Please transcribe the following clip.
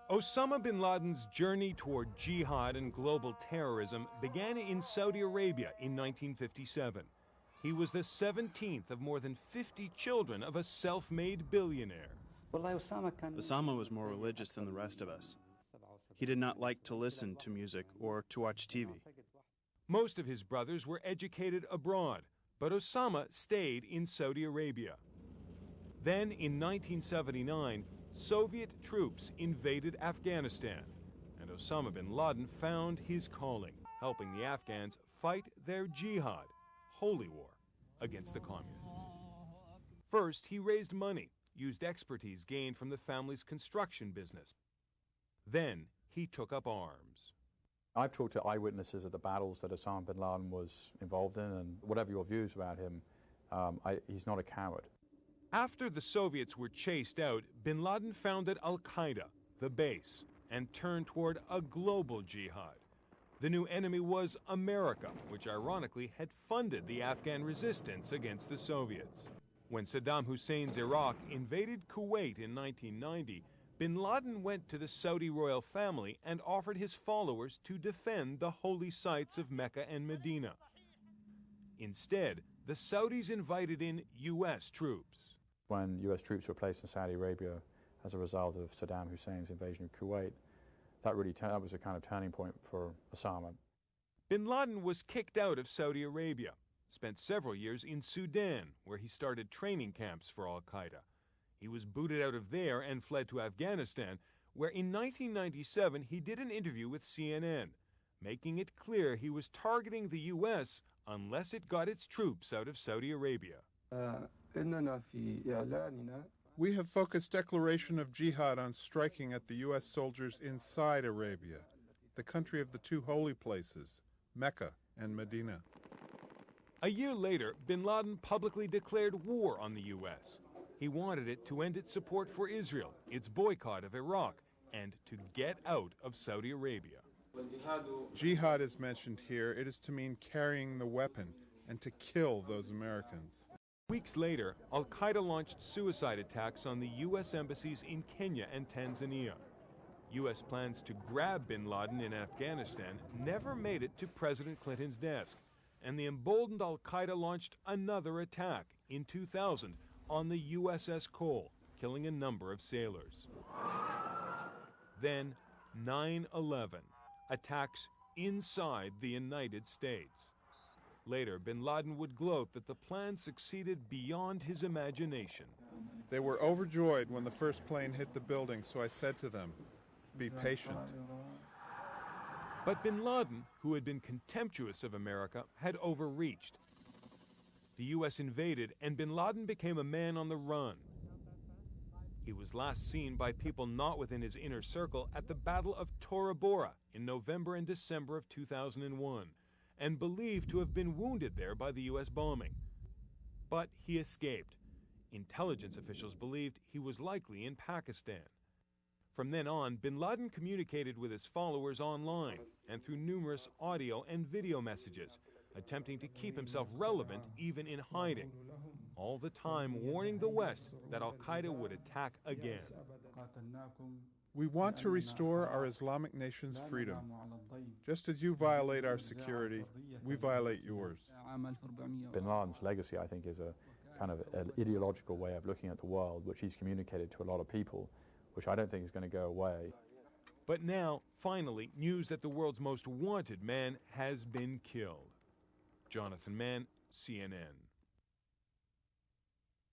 Osama bin Laden's journey toward jihad and global terrorism began in Saudi Arabia in 1957. He was the 17th of more than 50 children of a self-made billionaire. Osama was more religious than the rest of us. He did not like to listen to music or to watch TV. Most of his brothers were educated abroad, but Osama stayed in Saudi Arabia. Then, in 1979, Soviet troops invaded Afghanistan, and Osama bin Laden found his calling, helping the Afghans fight their jihad, holy war, against the communists. First, he raised money, used expertise gained from the family's construction business. Then, he took up arms. I've talked to eyewitnesses of the battles that Osama bin Laden was involved in, and whatever your views about him, he's not a coward. After the Soviets were chased out, bin Laden founded Al-Qaeda, the base, and turned toward a global jihad. The new enemy was America, which ironically had funded the Afghan resistance against the Soviets. When Saddam Hussein's Iraq invaded Kuwait in 1990, bin Laden went to the Saudi royal family and offered his followers to defend the holy sites of Mecca and Medina. Instead, the Saudis invited in U.S. troops. When U.S. troops were placed in Saudi Arabia as a result of Saddam Hussein's invasion of Kuwait, that was a kind of turning point for Osama. Bin Laden was kicked out of Saudi Arabia, spent several years in Sudan, where he started training camps for Al-Qaeda. He was booted out of there and fled to Afghanistan, where in 1997 he did an interview with CNN, making it clear he was targeting the U.S. unless it got its troops out of Saudi Arabia. We have focused declaration of jihad on striking at the U.S. soldiers inside Arabia, the country of the two holy places, Mecca and Medina. A year later, bin Laden publicly declared war on the U.S. He wanted it to end its support for Israel, its boycott of Iraq, and to get out of Saudi Arabia. Jihad is mentioned here. It is to mean carrying the weapon and to kill those Americans. Weeks later, Al-Qaeda launched suicide attacks on the U.S. embassies in Kenya and Tanzania. U.S. plans to grab bin Laden in Afghanistan never made it to President Clinton's desk, and the emboldened Al-Qaeda launched another attack in 2000 on the USS Cole, killing a number of sailors. Then 9/11, attacks inside the United States. Later, bin Laden would gloat that the plan succeeded beyond his imagination. They were overjoyed when the first plane hit the building, so I said to them, "Be patient." But bin Laden, who had been contemptuous of America, had overreached. The U.S. invaded, and bin Laden became a man on the run. He was last seen by people not within his inner circle at the Battle of Tora Bora in November and December of 2001, and believed to have been wounded there by the U.S. bombing. But he escaped. Intelligence officials believed he was likely in Pakistan. From then on, bin Laden communicated with his followers online and through numerous audio and video messages, attempting to keep himself relevant even in hiding, all the time warning the West that Al-Qaeda would attack again. We want to restore our Islamic nation's freedom. Just as you violate our security, we violate yours. Bin Laden's legacy, I think, is a kind of an ideological way of looking at the world, which he's communicated to a lot of people, which I don't think is going to go away. But now, finally, news that the world's most wanted man has been killed. Jonathan Mann, CNN.